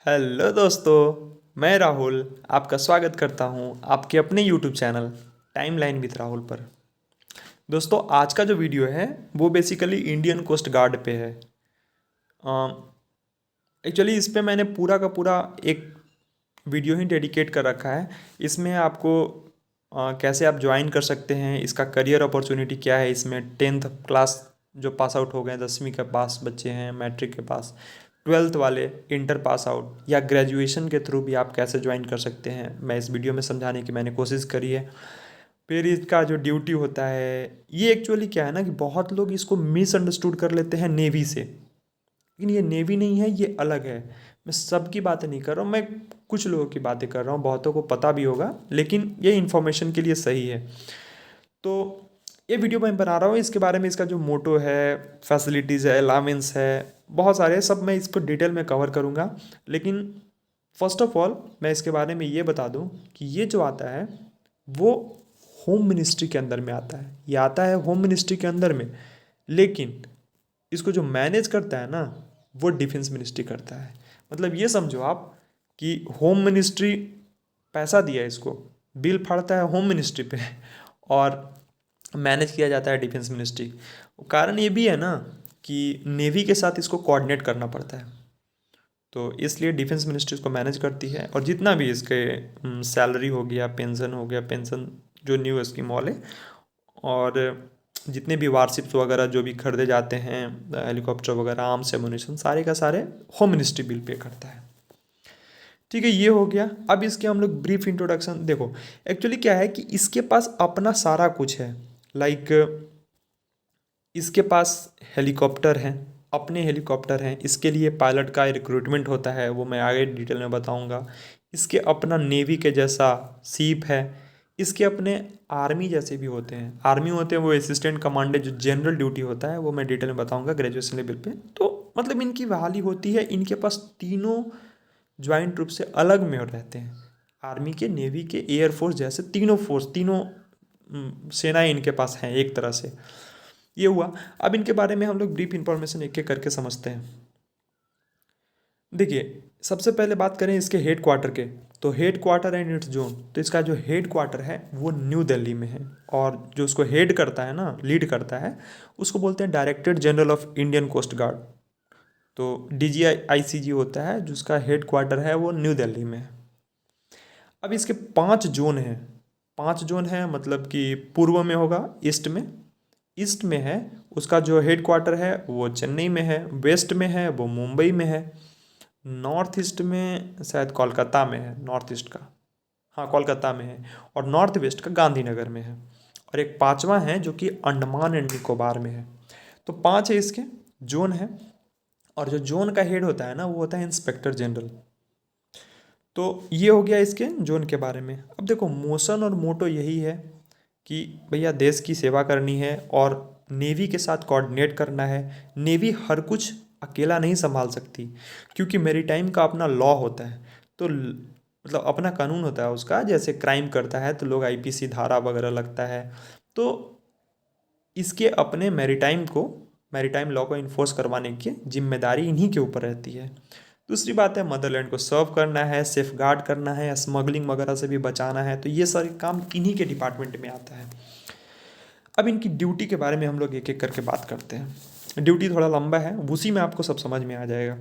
Hello दोस्तों, मैं राहुल आपका स्वागत करता हूं आपके अपने YouTube channel timeline with Rahul पर। दोस्तों, आज का जो वीडियो है वो बेसिकली इंडियन कोस्ट गार्ड पे है। एक्चुअली इस पे मैंने पूरा का पूरा एक वीडियो ही डेडिकेट कर रखा है। इसमें आपको कैसे आप ज्वाइन कर सकते हैं, इसका करियर अपॉर्चुनिटी क्या है, इसमें 10th क्लास जो पास आउट हो गए, 10वीं के पास बच्चे हैं, मैट्रिक के पास, 12th वाले, इंटर पास आउट या ग्रेजुएशन के थ्रू भी आप कैसे ज्वाइन कर सकते हैं, मैं इस वीडियो में समझाने की मैंने कोशिश करी है। फिर इसका जो ड्यूटी होता है, ये एक्चुअली क्या है ना कि बहुत लोग इसको मिसअंडरस्टूड कर लेते हैं नेवी से, लेकिन ये नेवी नहीं है, ये अलग है। मैं सबकी बातें नहीं कर रहा हूँ, मैं कुछ लोगों की बातें कर रहा हूँ, बहुतों को पता भी होगा, लेकिन ये इन्फॉर्मेशन के लिए सही है। तो ये वीडियो मैं बना रहा हूँ, इसके बारे में इसका जो मोटो है, फैसिलिटीज़ है, अलावेंस है, बहुत सारे सब मैं इसको डिटेल में कवर करूँगा। लेकिन फर्स्ट ऑफ ऑल मैं इसके बारे में ये बता दूँ कि ये जो आता है वो होम मिनिस्ट्री के अंदर में आता है, ये आता है होम मिनिस्ट्री के अंदर में, लेकिन इसको जो मैनेज करता है ना वो डिफेंस मिनिस्ट्री करता है। मतलब ये समझो आप कि होम मिनिस्ट्री पैसा दिया है इसको, बिल फाड़ता है होम मिनिस्ट्री पे और मैनेज किया जाता है डिफेंस मिनिस्ट्री। कारण ये भी है ना कि नेवी के साथ इसको कोऑर्डिनेट करना पड़ता है, तो इसलिए डिफेंस मिनिस्ट्री इसको मैनेज करती है। और जितना भी इसके सैलरी हो गया, पेंशन हो गया, पेंशन जो न्यू स्कीम वाले, और जितने भी वारशिप्स वगैरह जो भी खरीदे जाते हैं, हेलीकॉप्टर वगैरह, आर्म्स एमुनिशन, सारे का सारे होम मिनिस्ट्री बिल पे करता है। ठीक है, ये हो गया। अब इसके हम लोग ब्रीफ इंट्रोडक्शन देखो। एक्चुअली क्या है कि इसके पास अपना सारा कुछ है। लाइक इसके पास हेलीकॉप्टर हैं, अपने हेलीकॉप्टर हैं, इसके लिए पायलट का रिक्रूटमेंट होता है, वो मैं आगे डिटेल में बताऊंगा। इसके अपना नेवी के जैसा सीप है, इसके अपने आर्मी जैसे भी होते हैं, आर्मी होते हैं वो असिस्टेंट कमांडेंट, जो जनरल ड्यूटी होता है वो मैं डिटेल में बताऊंगा ग्रेजुएशन लेवल पे। तो मतलब इनकी बहाली होती है, इनके पास तीनों ज्वाइंट रूप से अलग में रहते हैं। आर्मी के, नेवी के, एयरफोर्स जैसे तीनों फोर्स, तीनों सेनाएं इनके पास हैं एक तरह से। ये हुआ। अब इनके बारे में हम लोग ब्रीफ इंफॉर्मेशन एक एक करके समझते हैं। देखिए, सबसे पहले बात करें इसके हेड क्वार्टर के, तो head quarter and it's zone, तो इसका जो हेड क्वार्टर है वो न्यू दिल्ली में है। और जो उसको हेड करता है ना, लीड करता है, उसको बोलते हैं director general of Indian coast guard. तो DGICG होता है, जिसका हेड क्वार्टर है वो न्यू दिल्ली में है। अब इसके 5 जोन हैं। 5 जोन है, मतलब कि पूर्व में होगा, ईस्ट में, ईस्ट में है उसका जो हेड क्वार्टर है वो चेन्नई में है, वेस्ट में है वो मुंबई में है, नॉर्थ ईस्ट में शायद कोलकाता में है, नॉर्थ ईस्ट का, हाँ कोलकाता में है, और नॉर्थ वेस्ट का गांधीनगर में है। और एक पांचवा है जो कि अंडमान एंड निकोबार में है। तो 5 है इसके जोन है। और जो जोन का हेड होता है ना वो होता है इंस्पेक्टर जनरल। तो ये हो गया इसके जोन के बारे में। अब देखो, मोशन और मोटो यही है कि भैया देश की सेवा करनी है और नेवी के साथ कोऑर्डिनेट करना है। नेवी हर कुछ अकेला नहीं संभाल सकती, क्योंकि मैरीटाइम का अपना लॉ होता है। तो मतलब अपना कानून होता है उसका, जैसे क्राइम करता है तो लोग IPC धारा वगैरह लगता है। तो इसके अपने मैरीटाइम लॉ को इन्फोर्स करवाने की जिम्मेदारी इन्हीं के ऊपर रहती है। दूसरी बात है, मदरलैंड को सर्व करना है, सेफ गार्ड करना है, स्मगलिंग वगैरह से भी बचाना है, तो ये सारे काम इन्हीं के डिपार्टमेंट में आता है। अब इनकी ड्यूटी के बारे में हम लोग एक एक करके बात करते हैं। ड्यूटी थोड़ा लंबा है, उसी में आपको सब समझ में आ जाएगा।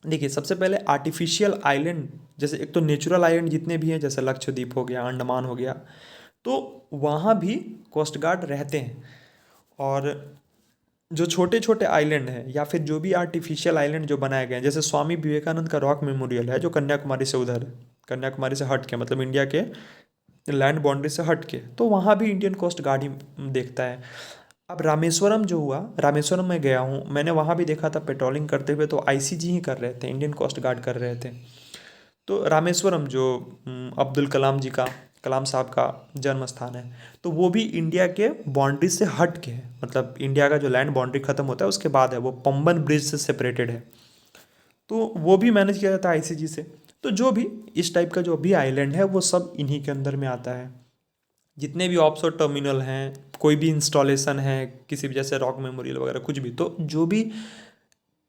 देखिए, सबसे पहले आर्टिफिशियल आइलैंड, जैसे एक तो नेचुरल आइलैंड जितने भी हैं, जैसे लक्षद्वीप हो गया, अंडमान हो गया, तो वहाँ भी कोस्ट गार्ड रहते हैं। और जो छोटे छोटे आइलैंड हैं या फिर जो भी आर्टिफिशियल आइलैंड जो बनाए गए हैं, जैसे स्वामी विवेकानंद का रॉक मेमोरियल है जो कन्याकुमारी से उधर है, कन्याकुमारी से हट के, मतलब इंडिया के लैंड बाउंड्री से हट के, तो वहाँ भी इंडियन कोस्ट गार्ड ही देखता है। अब रामेश्वरम जो हुआ, रामेश्वरम में गया हूँ मैंने, वहाँ भी देखा था पेट्रोलिंग करते हुए, तो ICG ही कर रहे थे, इंडियन कोस्ट गार्ड कर रहे थे। तो रामेश्वरम जो अब्दुल कलाम जी का, कलाम साहब का जन्म स्थान है, तो वो भी इंडिया के बाउंड्री से हट के है, मतलब इंडिया का जो लैंड बाउंड्री खत्म होता है उसके बाद है, वो पंबन ब्रिज से सेपरेटेड है। तो वो भी मैनेज किया जाता है ICG से। तो जो भी इस टाइप का जो भी आइलैंड है वो सब इन्हीं के अंदर में आता है। जितने भी ऑफशोर टर्मिनल हैं, कोई भी इंस्टॉलेशन है, किसी भी जैसे रॉक मेमोरियल वगैरह कुछ भी, तो जो भी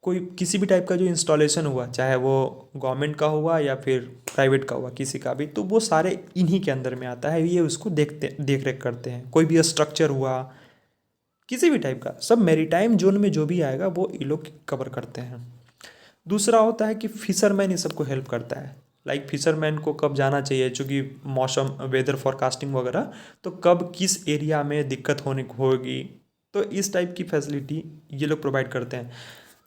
कोई किसी भी टाइप का जो इंस्टॉलेशन हुआ, चाहे वो गवर्नमेंट का हुआ या फिर प्राइवेट का हुआ, किसी का भी, तो वो सारे इन्हीं के अंदर में आता है। ये उसको देख रेख करते हैं। कोई भी स्ट्रक्चर हुआ किसी भी टाइप का, सब मैरीटाइम जोन में जो भी आएगा वो ये लोग कवर करते हैं। दूसरा होता है कि फिशरमैन ये सबको हेल्प करता है। लाइक फिशरमैन को कब जाना चाहिए, चूँकि मौसम वेदर फोरकास्टिंग वगैरह, तो कब किस एरिया में दिक्कत होने होगी, तो इस टाइप की फैसिलिटी ये लोग प्रोवाइड करते हैं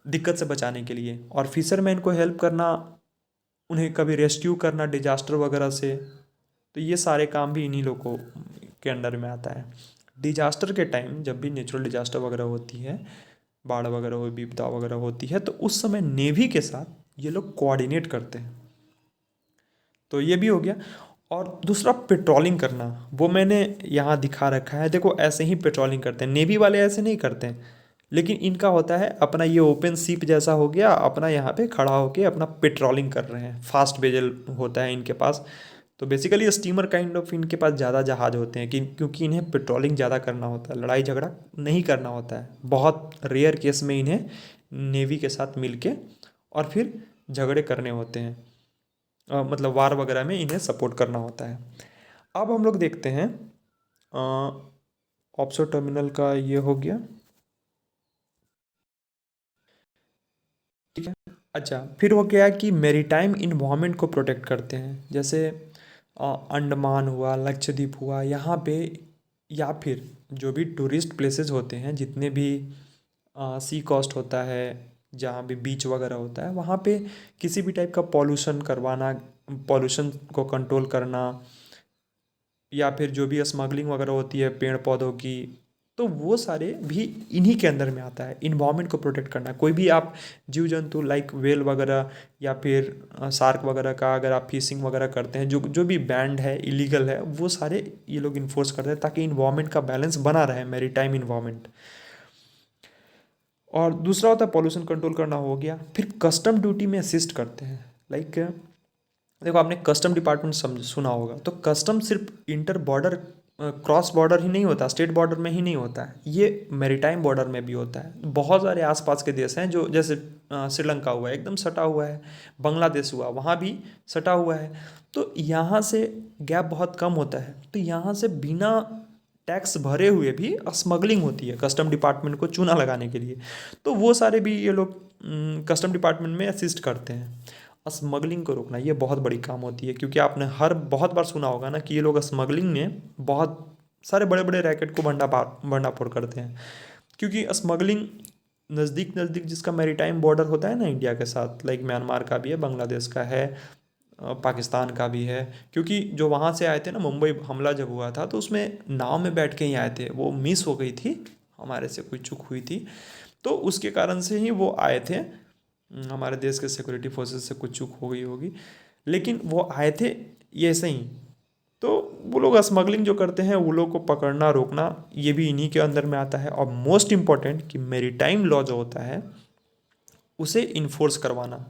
दिक्कत से बचाने के लिए। और फिशरमैन को हेल्प करना, उन्हें कभी रेस्क्यू करना डिजास्टर वगैरह से, तो ये सारे काम भी इन्हीं लोगों के अंडर में आता है। डिजास्टर के टाइम जब भी नेचुरल डिजास्टर वगैरह होती है, बाढ़ वगैरह हो, विपदा वगैरह होती है, तो उस समय नेवी के साथ ये लोग कोऑर्डिनेट करते हैं। तो ये भी हो गया। और दूसरा पेट्रोलिंग करना, वो मैंने यहाँ दिखा रखा है। देखो ऐसे ही पेट्रोलिंग करते हैं, नेवी वाले ऐसे नहीं करते हैं, लेकिन इनका होता है अपना ये ओपन सीप जैसा हो गया, अपना यहाँ पे खड़ा होके अपना पेट्रोलिंग कर रहे हैं। फास्ट वेजल होता है इनके पास। तो बेसिकली स्टीमर काइंड ऑफ इनके पास ज़्यादा जहाज होते हैं, क्योंकि इन्हें पेट्रोलिंग ज़्यादा करना होता है, लड़ाई झगड़ा नहीं करना होता है। बहुत रेयर केस में इन्हें नेवी के साथ मिलके और फिर झगड़े करने होते हैं, मतलब वार वगैरह में इन्हें सपोर्ट करना होता है। अब हम लोग देखते हैं ऑफशोर टर्मिनल का ये हो गया, ठीक है। अच्छा, फिर हो गया कि मेरीटाइम इन्वायरमेंट को प्रोटेक्ट करते हैं। जैसे अंडमान हुआ, लक्षद्वीप हुआ, यहाँ पे, या फिर जो भी टूरिस्ट प्लेसेस होते हैं, जितने भी सी कोस्ट होता है, जहाँ भी बीच वगैरह होता है, वहाँ पे किसी भी टाइप का पॉल्यूशन करवाना, पॉल्यूशन को कंट्रोल करना, या फिर जो भी स्मगलिंग वगैरह होती है पेड़ पौधों की, तो वो सारे भी इन्हीं के अंदर में आता है। इन्वायरमेंट को प्रोटेक्ट करना, कोई भी आप जीव जंतु लाइक वेल वगैरह या फिर शार्क वगैरह का अगर आप फिशिंग वगैरह करते हैं, जो जो भी बैंड है, इलीगल है, वो सारे ये लोग इन्फोर्स करते हैं, ताकि इन्वायरमेंट का बैलेंस बना रहे, मैरीटाइम इन्वायरमेंट। और दूसरा होता है पॉल्यूशन कंट्रोल करना, हो गया। फिर कस्टम ड्यूटी में असिस्ट करते हैं। लाइक देखो, आपने कस्टम डिपार्टमेंट समझ सुना होगा, तो कस्टम सिर्फ इंटर बॉर्डर, क्रॉस बॉर्डर ही नहीं होता, स्टेट बॉर्डर में ही नहीं होता है, ये मैरीटाइम बॉर्डर में भी होता है। बहुत सारे आसपास के देश हैं जो, जैसे श्रीलंका हुआ है एकदम सटा हुआ है, बांग्लादेश हुआ वहाँ भी सटा हुआ है, तो यहाँ से गैप बहुत कम होता है, तो यहाँ से बिना टैक्स भरे हुए भी स्मगलिंग होती है कस्टम डिपार्टमेंट को चूना लगाने के लिए। तो वो सारे भी ये लोग कस्टम डिपार्टमेंट में असिस्ट करते हैं। स्मगलिंग को रोकना ये बहुत बड़ी काम होती है, क्योंकि आपने बहुत बार सुना होगा ना कि ये लोग स्मगलिंग में बहुत सारे बड़े बड़े रैकेट को भंडाफोड़ करते हैं। क्योंकि स्मगलिंग नज़दीक नज़दीक जिसका मैरीटाइम बॉर्डर होता है ना इंडिया के साथ, लाइक म्यांमार का भी है, बांग्लादेश का है, पाकिस्तान का भी है। क्योंकि जो वहाँ से आए थे ना, मुंबई हमला जब हुआ था, तो उसमें नाव में बैठ के ही आए थे, वो मिस हो गई थी, हमारे से कोई चूक हुई थी, तो उसके कारण से ही वो आए थे। हमारे देश के सिक्योरिटी फोर्सेस से कुछ चूक हो गई होगी, लेकिन वो आए थे ये ऐसे ही। तो वो लोग स्मगलिंग जो करते हैं, वो लोग को पकड़ना रोकना, ये भी इन्हीं के अंदर में आता है। और मोस्ट इम्पॉर्टेंट कि मैरीटाइम लॉ जो होता है उसे इन्फोर्स करवाना,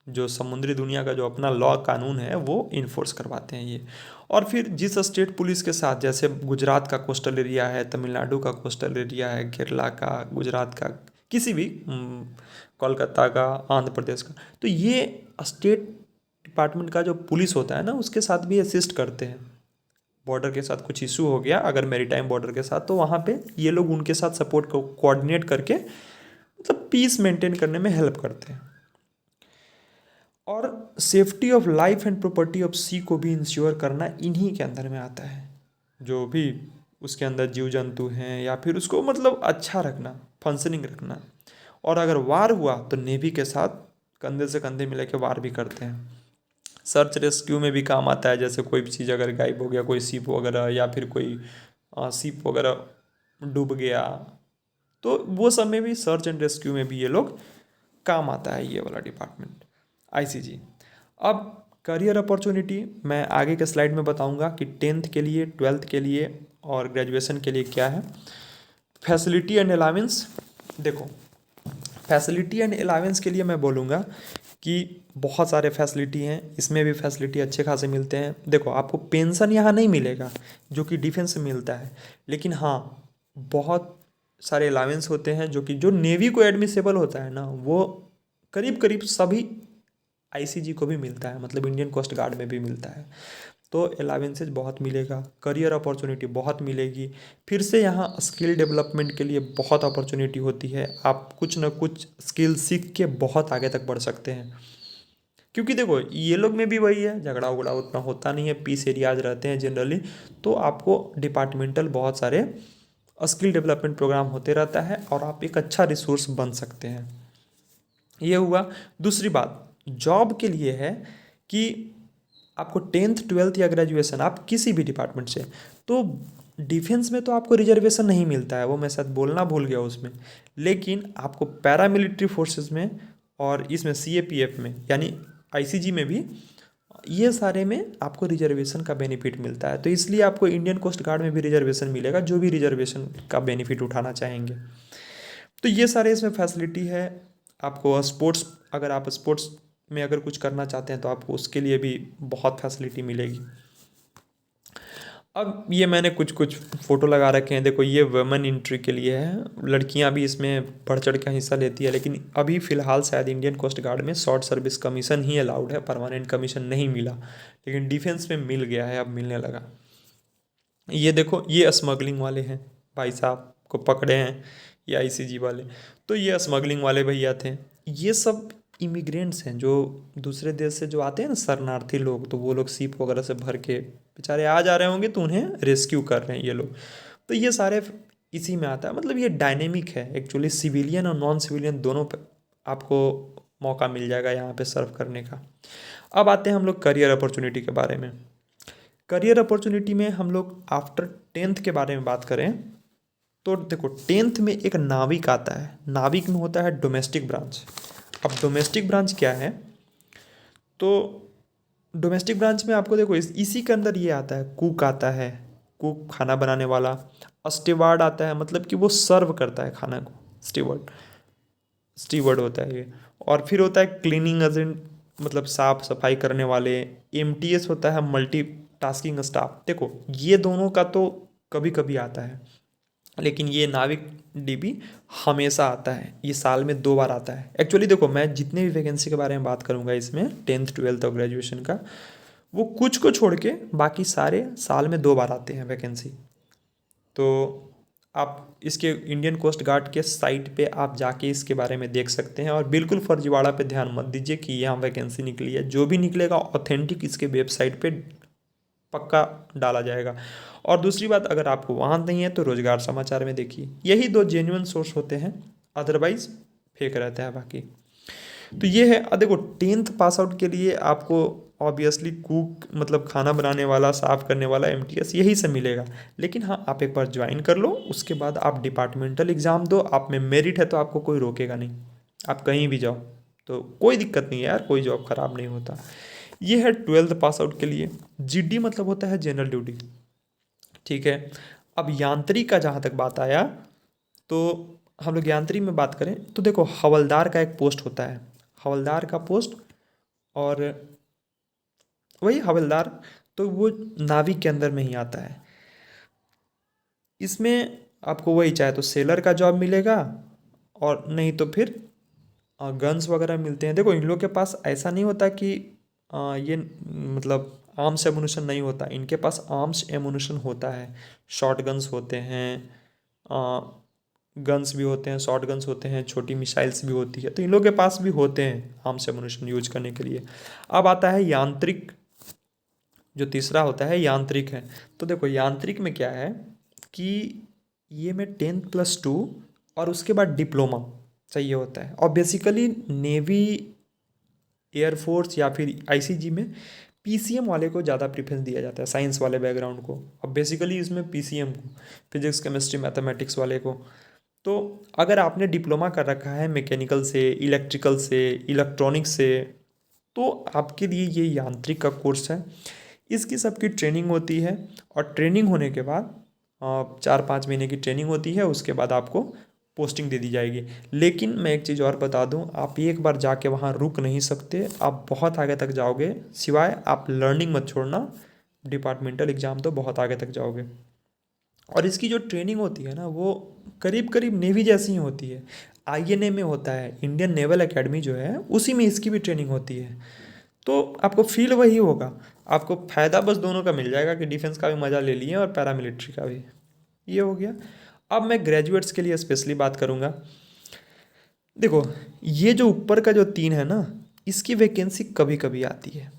जो समुद्री दुनिया का जो अपना लॉ कानून है वो इन्फोर्स करवाते हैं ये। और फिर जिस स्टेट पुलिस के साथ, जैसे गुजरात का कोस्टल एरिया है, तमिलनाडु का कोस्टल एरिया है, केरला का, गुजरात का, किसी भी कोलकाता का, आंध्र प्रदेश का, तो ये स्टेट डिपार्टमेंट का जो पुलिस होता है ना, उसके साथ भी असिस्ट करते हैं। बॉर्डर के साथ कुछ इशू हो गया अगर मैरीटाइम बॉर्डर के साथ, तो वहाँ पे ये लोग उनके साथ सपोर्ट को कोऑर्डिनेट करके मतलब पीस मेंटेन करने में हेल्प करते हैं। और safety of life and property of sea को भी इंश्योर करना इन्हीं के अंदर में आता है। जो भी उसके अंदर जीव जंतु हैं, या फिर उसको मतलब अच्छा रखना, फंक्शनिंग रखना। और अगर वार हुआ तो नेवी के साथ कंधे से कंधे मिला के वार भी करते हैं। सर्च रेस्क्यू में भी काम आता है, जैसे कोई भी चीज़ अगर गायब हो गया, कोई शिप वगैरह, या फिर कोई शिप वगैरह डूब गया, तो वो सब में भी सर्च एंड रेस्क्यू में भी ये लोग काम आता है, ये वाला डिपार्टमेंट आईसीजी। अब करियर अपॉर्चुनिटी मैं आगे के स्लाइड में बताऊंगा कि 10th के लिए, 12th के लिए और ग्रेजुएशन के लिए क्या है। फैसिलिटी एंड अलावेंस, देखो फैसिलिटी एंड अलावेंस के लिए मैं बोलूँगा कि बहुत सारे फैसिलिटी हैं, इसमें भी फैसिलिटी अच्छे खासे मिलते हैं। देखो, आपको पेंशन यहाँ नहीं मिलेगा जो कि डिफेंस में मिलता है, लेकिन हाँ बहुत सारे अलावेंस होते हैं जो नेवी को एडमिसेबल होता है ना, वो करीब करीब सभी आईसीजी को भी मिलता है, मतलब इंडियन कोस्ट गार्ड में भी मिलता है। तो अलावेंसेज बहुत मिलेगा, करियर अपॉर्चुनिटी बहुत मिलेगी। फिर से यहाँ स्किल डेवलपमेंट के लिए बहुत अपॉर्चुनिटी होती है, आप कुछ ना कुछ स्किल सीख के बहुत आगे तक बढ़ सकते हैं। क्योंकि देखो ये लोग में भी वही है, झगड़ा उगड़ा उतना होता नहीं है, पीस एरियाज रहते हैं जनरली। तो आपको डिपार्टमेंटल बहुत सारे स्किल डेवलपमेंट प्रोग्राम होते रहता है और आप एक अच्छा रिसोर्स बन सकते हैं। ये हुआ। दूसरी बात जॉब के लिए है कि आपको 10th 12th या ग्रेजुएशन आप किसी भी डिपार्टमेंट से, तो डिफेंस में तो आपको रिजर्वेशन नहीं मिलता है, वो मैं शायद बोलना भूल गया उसमें। लेकिन आपको पैरामिलिट्री फोर्सेस में और इसमें सीएपीएफ में यानी आईसीजी में भी, ये सारे में आपको रिजर्वेशन का बेनिफिट मिलता है। तो इसलिए आपको इंडियन कोस्ट गार्ड में भी रिजर्वेशन मिलेगा, जो भी रिजर्वेशन का बेनिफिट उठाना चाहेंगे। तो ये सारे इसमें फैसिलिटी है। आपको स्पोर्ट्स, अगर आप स्पोर्ट्स में अगर कुछ करना चाहते हैं तो आपको उसके लिए भी बहुत फैसिलिटी मिलेगी। अब ये मैंने कुछ कुछ फ़ोटो लगा रखे हैं, देखो ये वुमेन एंट्री के लिए है, लड़कियां भी इसमें बढ़ चढ़ के हिस्सा लेती है। लेकिन अभी फ़िलहाल शायद इंडियन कोस्ट गार्ड में शॉर्ट सर्विस कमीशन ही अलाउड है, परमानेंट कमीशन नहीं मिला, लेकिन डिफेंस में मिल गया है, अब मिलने लगा। ये देखो ये स्मगलिंग वाले हैं, भाई साहब को पकड़े हैं ये आईसीजी वाले। तो ये स्मगलिंग वाले भैया थे, ये सब इमिग्रेंट्स हैं जो दूसरे देश से जो आते हैं ना, शरणार्थी लोग, तो वो लोग शिप वगैरह से भर के बेचारे आ जा रहे होंगे, तो उन्हें रेस्क्यू कर रहे हैं ये लोग। तो ये सारे इसी में आता है, मतलब ये डायनेमिक है एक्चुअली, सिविलियन और नॉन सिविलियन दोनों पे आपको मौका मिल जाएगा यहाँ पे सर्व करने का। अब आते हैं हम लोग करियर अपॉर्चुनिटी के बारे में। करियर अपॉर्चुनिटी में हम लोग आफ्टर 10th के बारे में बात करें तो देखो 10th में एक नाविक आता है, नाविक में होता है डोमेस्टिक ब्रांच। अब डोमेस्टिक ब्रांच क्या है, तो डोमेस्टिक ब्रांच में आपको देखो इसी के अंदर ये आता है, कुक आता है, कुक खाना बनाने वाला, स्टीवर्ड आता है, मतलब कि वो सर्व करता है खाना को, स्टीवर्ड, स्टीवर्ड होता है ये। और फिर होता है क्लीनिंग एजेंट, मतलब साफ सफाई करने वाले। एमटीएस होता है मल्टी टास्किंग स्टाफ। देखो ये दोनों का तो कभी कभी आता है, लेकिन ये नाविक डीबी हमेशा आता है, ये साल में 2 बार आता है। एक्चुअली देखो मैं जितने भी वैकेंसी के बारे में बात करूँगा इसमें 10th 12th और ग्रेजुएशन का, वो कुछ को छोड़ के बाकी सारे साल में 2 बार आते हैं वैकेंसी। तो आप इसके इंडियन कोस्ट गार्ड के साइट पे आप जाके इसके बारे में देख सकते हैं। और बिल्कुल फर्जीवाड़ा पे ध्यान मत दीजिए कि यहाँ वैकेंसी निकली है, जो भी निकलेगा ऑथेंटिक इसके वेबसाइट पे पक्का डाला जाएगा। और दूसरी बात, अगर आपको वहाँ नहीं है तो रोजगार समाचार में देखिए, यही 2 जेन्युइन सोर्स होते हैं, अदरवाइज फेक रहता है बाकी। तो ये है। देखो 10th पास आउट के लिए आपको ऑब्वियसली कुक मतलब खाना बनाने वाला, साफ़ करने वाला, एमटीएस यही से मिलेगा। लेकिन हाँ आप एक बार ज्वाइन कर लो, उसके बाद आप डिपार्टमेंटल एग्ज़ाम दो, आप में मेरिट है तो आपको कोई रोकेगा नहीं, आप कहीं भी जाओ तो कोई दिक्कत नहीं है यार, कोई जॉब ख़राब नहीं होता। ये है 12th पास आउट के लिए। जीडी मतलब होता है जनरल ड्यूटी, ठीक है। अब यांत्रिक का जहाँ तक बात आया, तो हम लोग यांत्रिक में बात करें तो देखो हवलदार का एक पोस्ट होता है, हवलदार का पोस्ट, और वही हवलदार, तो वो नाविक के अंदर में ही आता है। इसमें आपको वही चाहे तो सेलर का जॉब मिलेगा, और नहीं तो फिर गन्स वगैरह मिलते हैं। देखो इन लोग के पास ऐसा नहीं होता कि ये मतलब आर्म्स एमुनिशन नहीं होता, इनके पास आर्म्स एमुनिशन होता है, शॉर्ट गन्स होते हैं, गन्स भी होते हैं, शॉर्ट गन्स होते हैं, छोटी मिसाइल्स भी होती है, तो इन लोगों के पास भी होते हैं आर्म्स एमुनिशन यूज करने के लिए। अब आता है यांत्रिक, जो तीसरा होता है यांत्रिक है। तो देखो यांत्रिक में क्या है कि ये में 10+2 और उसके बाद डिप्लोमा चाहिए होता है। और बेसिकली नेवी, एयरफोर्स या फिर आईसीजी में पीसीएम वाले को ज़्यादा प्रेफरेंस दिया जाता है, साइंस वाले बैकग्राउंड को। अब बेसिकली इसमें पीसीएम को, फिजिक्स केमिस्ट्री मैथमेटिक्स वाले को। तो अगर आपने डिप्लोमा कर रखा है मैकेनिकल से, इलेक्ट्रिकल से, इलेक्ट्रॉनिक्स से, तो आपके लिए ये यांत्रिक का कोर्स है। इसकी सबकी ट्रेनिंग होती है, और ट्रेनिंग होने के बाद 4-5 महीने की ट्रेनिंग होती है, उसके बाद आपको पोस्टिंग दे दी जाएगी। लेकिन मैं एक चीज़ और बता दूं, आप एक बार जाके वहाँ रुक नहीं सकते, आप बहुत आगे तक जाओगे, सिवाय आप लर्निंग मत छोड़ना, डिपार्टमेंटल एग्ज़ाम तो बहुत आगे तक जाओगे। और इसकी जो ट्रेनिंग होती है ना वो करीब करीब नेवी जैसी ही होती है। आईएनए में होता है, इंडियन नेवल एकेडमी जो है उसी में इसकी भी ट्रेनिंग होती है। तो आपको फील वही होगा, आपको फ़ायदा बस दोनों का मिल जाएगा कि डिफेंस का भी मज़ा ले लिए और पैरामिलिट्री का भी। ये हो गया। अब मैं ग्रेजुएट्स के लिए स्पेशली बात करूँगा। देखो, ये जो ऊपर का जो 3 है ना, इसकी वैकेंसी कभी कभी आती है,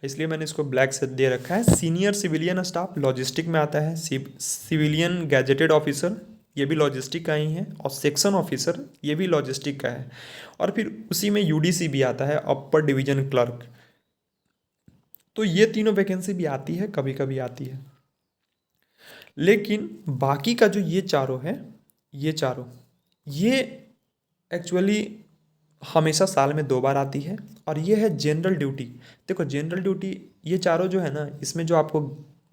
इसलिए मैंने इसको ब्लैक से दे रखा है। सीनियर सिविलियन स्टाफ लॉजिस्टिक में आता है, सिविलियन गैजेटेड ऑफिसर ये भी लॉजिस्टिक का ही है, और सेक्शन ऑफिसर ये भी लॉजिस्टिक का है, और फिर उसी में यूडीसी भी आता है, अपर डिवीजन क्लर्क। तो ये तीनों वैकेंसी भी आती है, कभी कभी आती है। लेकिन बाकी का जो ये चारों है, ये चारों ये एक्चुअली हमेशा साल में 2 बार आती है, और ये है जनरल ड्यूटी। देखो जनरल ड्यूटी, ये चारों जो है ना, इसमें जो आपको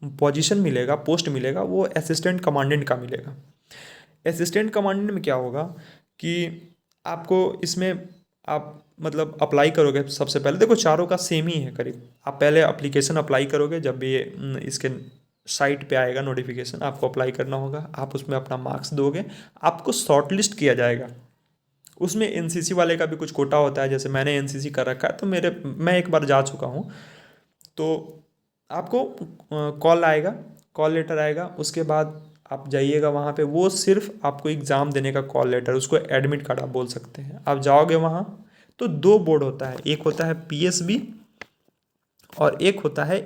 पोजीशन मिलेगा, पोस्ट मिलेगा, वो असिस्टेंट कमांडेंट का मिलेगा। असिस्टेंट कमांडेंट में क्या होगा कि आपको इसमें आप मतलब अप्लाई करोगे सबसे पहले। देखो चारों का सेम ही है करीब। आप पहले एप्लीकेशन अप्लाई करोगे, जब भी ये इसके साइट पे आएगा नोटिफिकेशन, आपको अप्लाई करना होगा, आप उसमें अपना मार्क्स दोगे, आपको शॉर्टलिस्ट किया जाएगा। उसमें एनसीसी वाले का भी कुछ कोटा होता है, जैसे मैंने एनसीसी कर रखा है तो मैं एक बार जा चुका हूँ। तो आपको कॉल आएगा, कॉल लेटर आएगा, उसके बाद आप जाइएगा वहाँ पे। वो सिर्फ आपको एग्ज़ाम देने का कॉल लेटर, उसको एडमिट कार्ड आप बोल सकते हैं। आप जाओगे वहाँ तो 2 बोर्ड होता है, एक होता है पीएसबी और एक होता है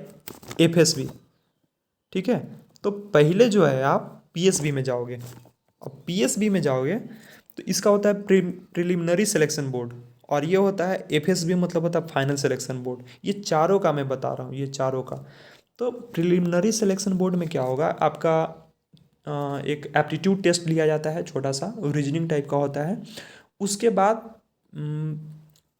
एफएसबी। ठीक है, तो पहले जो है आप पीएसबी में जाओगे, और पीएसबी में जाओगे तो इसका होता है प्रिलिमिनरी सिलेक्शन बोर्ड, और ये होता है एफएसबी, मतलब होता है फाइनल सिलेक्शन बोर्ड। ये चारों का मैं बता रहा हूँ, ये चारों का। तो प्रिलिमिनरी सिलेक्शन बोर्ड में क्या होगा, आपका एक एप्टीट्यूड टेस्ट लिया जाता है, छोटा सा रीजनिंग टाइप का होता है। उसके बाद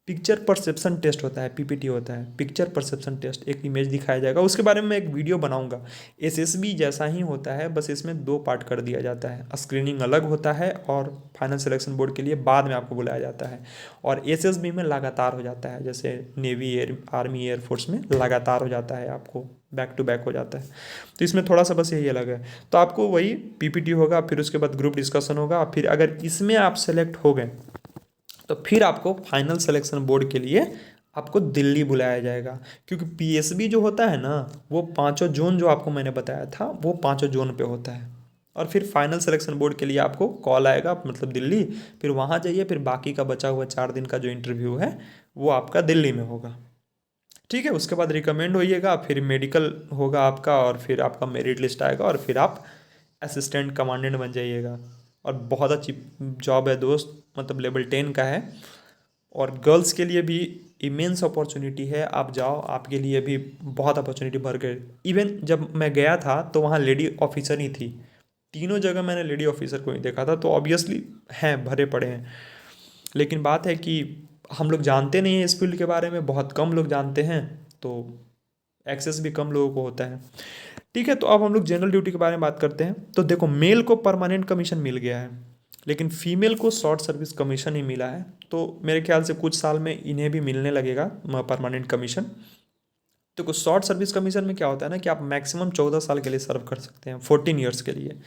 पिक्चर परसेप्शन टेस्ट होता है, पीपीटी होता है, पिक्चर परसेप्शन टेस्ट। एक इमेज दिखाया जाएगा, उसके बारे में मैं एक वीडियो बनाऊंगा। एसएसबी जैसा ही होता है, बस इसमें 2 पार्ट कर दिया जाता है। स्क्रीनिंग अलग होता है, और फाइनल सिलेक्शन बोर्ड के लिए बाद में आपको बुलाया जाता है। और एसएसबी में लगातार हो जाता है, जैसे नेवी, एयर, आर्मी, एयरफोर्स में लगातार हो जाता है, आपको बैक टू बैक हो जाता है। तो इसमें थोड़ा सा बस यही अलग है। तो आपको वही पीपीटी होगा, फिर उसके बाद ग्रुप डिस्कशन होगा, फिर अगर इसमें आप सेलेक्ट हो गए तो फिर आपको फाइनल सिलेक्शन बोर्ड के लिए आपको दिल्ली बुलाया जाएगा। क्योंकि पीएसबी जो होता है ना, वो 5 जोन जो आपको मैंने बताया था, वो 5 जोन पे होता है। और फिर फाइनल सिलेक्शन बोर्ड के लिए आपको कॉल आएगा, मतलब दिल्ली। फिर वहाँ जाइए, फिर बाकी का बचा हुआ 4 दिन का जो इंटरव्यू है वो आपका दिल्ली में होगा। ठीक है, उसके बाद रिकमेंड होइएगा, फिर मेडिकल होगा आपका, और फिर आपका मेरिट लिस्ट आएगा, और फिर आप असिस्टेंट कमांडेंट बन जाइएगा। और बहुत अच्छी जॉब है दोस्त, मतलब लेवल 10 का है। और गर्ल्स के लिए भी इमेंस अपॉर्चुनिटी है, आप जाओ, आपके लिए भी बहुत अपॉर्चुनिटी भर गए। इवन जब मैं गया था तो वहाँ लेडी ऑफिसर ही थी, तीनों जगह मैंने लेडी ऑफिसर को ही देखा था। तो ऑब्वियसली हैं, भरे पड़े हैं। लेकिन बात है कि हम लोग जानते नहीं हैं इस फील्ड के बारे में, बहुत कम लोग जानते हैं, तो एक्सेस भी कम लोगों को होता है। ठीक है, तो अब हम लोग जनरल ड्यूटी के बारे में बात करते हैं। तो देखो, मेल को परमानेंट कमीशन मिल गया है, लेकिन फीमेल को शॉर्ट सर्विस कमीशन ही मिला है। तो मेरे ख्याल से कुछ साल में इन्हें भी मिलने लगेगा परमानेंट कमीशन। तो कुछ शॉर्ट सर्विस कमीशन में क्या होता है ना, कि आप मैक्सिमम 14 साल के लिए सर्व कर सकते हैं, 14 ईयर्स के लिए।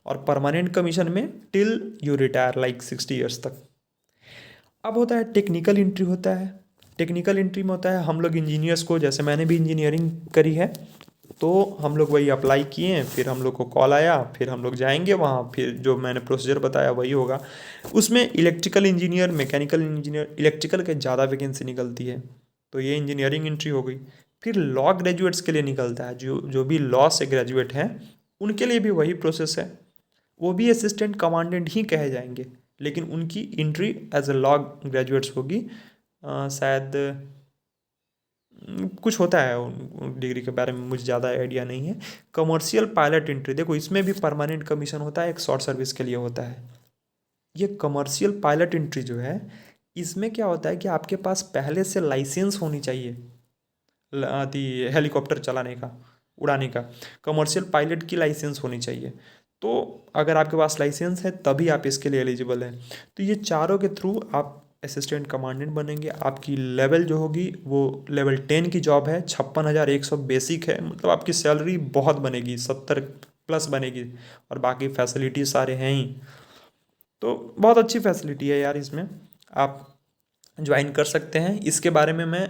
और परमानेंट कमीशन में till you retire, like 60 years तक। अब होता है टेक्निकल एंट्री होता है। टेक्निकल एंट्री में होता है, हम लोग इंजीनियर्स को, जैसे मैंने भी इंजीनियरिंग करी है, तो हम लोग वही अप्लाई किए, फिर हम लोग को कॉल आया, फिर हम लोग जाएंगे वहाँ, फिर जो मैंने प्रोसीजर बताया वही होगा। उसमें electrical engineer, mechanical engineer, electrical के ज़्यादा वैकेंसी निकलती है, तो ये इंजीनियरिंग एंट्री हो गई। फिर लॉ ग्रेजुएट्स के लिए निकलता है, जो जो भी लॉ से ग्रेजुएट हैं उनके लिए भी वही प्रोसेस है। वो भी असिस्टेंट कमांडेंट ही कहे जाएंगे, लेकिन उनकी entry as a law graduates होगी। शायद कुछ होता है डिग्री के बारे में, मुझे ज़्यादा आइडिया नहीं है। कमर्शियल पायलट एंट्री, देखो इसमें भी परमानेंट कमीशन होता है, एक शॉर्ट सर्विस के लिए होता है। ये कमर्शियल पायलट एंट्री जो है, इसमें क्या होता है कि आपके पास पहले से लाइसेंस होनी चाहिए हेलीकॉप्टर चलाने का, उड़ाने का। कमर्शियल पायलट की लाइसेंस होनी चाहिए। तो अगर आपके पास लाइसेंस है तभी आप इसके लिए एलिजिबल हैं। तो ये चारों के थ्रू आप असिस्टेंट कमांडेंट बनेंगे। आपकी लेवल जो होगी वो लेवल 10 की जॉब है, 56,100 बेसिक है, मतलब आपकी सैलरी बहुत बनेगी, 70 प्लस बनेगी, और बाकी फैसिलिटी सारे हैं ही। तो बहुत अच्छी फैसिलिटी है यार, इसमें आप ज्वाइन कर सकते हैं। इसके बारे में मैं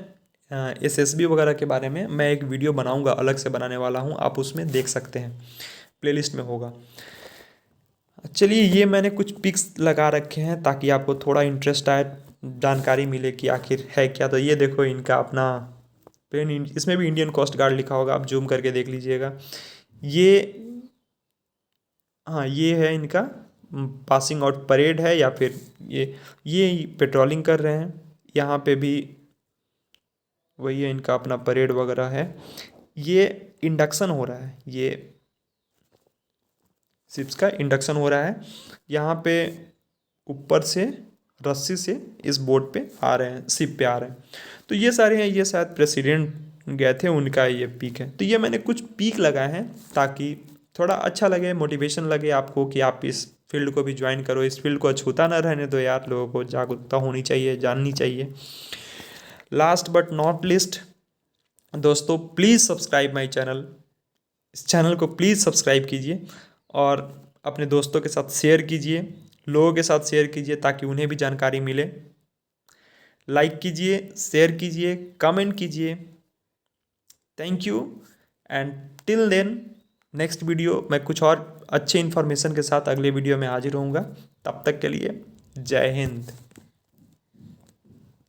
एसएसबी वगैरह के बारे में मैं एक वीडियो बनाऊंगा, अलग से बनाने वाला हूं, आप उसमें देख सकते हैं, प्लेलिस्ट में होगा। चलिए, ये मैंने कुछ पिक्स लगा रखे हैं ताकि आपको थोड़ा इंटरेस्ट आए, जानकारी मिले कि आखिर है क्या। तो ये देखो इनका अपना पेन, इसमें भी इंडियन कोस्ट गार्ड लिखा होगा, आप जूम करके देख लीजिएगा। ये, हाँ ये है इनका पासिंग आउट परेड है, या फिर ये पेट्रोलिंग कर रहे हैं। यहाँ पे भी वही है, इनका अपना परेड वगैरह है। ये इंडक्शन हो रहा है, ये शिप्स का इंडक्शन हो रहा है। यहाँ पे ऊपर से रस्सी से इस बोट पे आ रहे हैं, शिप पे आ रहे हैं। तो ये सारे हैं, ये शायद प्रेसिडेंट गए थे उनका ये पीक है। तो ये मैंने कुछ पीक लगाए हैं ताकि थोड़ा अच्छा लगे, मोटिवेशन लगे आपको कि आप इस फील्ड को भी ज्वाइन करो। इस फील्ड को अछूता ना रहने दो यार, लोगों को जागरूकता होनी चाहिए, जाननी चाहिए। लास्ट बट नॉट लिस्ट दोस्तों, प्लीज़ सब्सक्राइब माई चैनल। इस चैनल को प्लीज़ सब्सक्राइब कीजिए और अपने दोस्तों के साथ शेयर कीजिए, लोगों के साथ शेयर कीजिए ताकि उन्हें भी जानकारी मिले। लाइक कीजिए, शेयर कीजिए, कमेंट कीजिए। Thank you and till then, next video मैं कुछ और अच्छे इन्फॉर्मेशन के साथ अगले वीडियो में हाजिर होऊंगा। तब तक के लिए जय हिंद।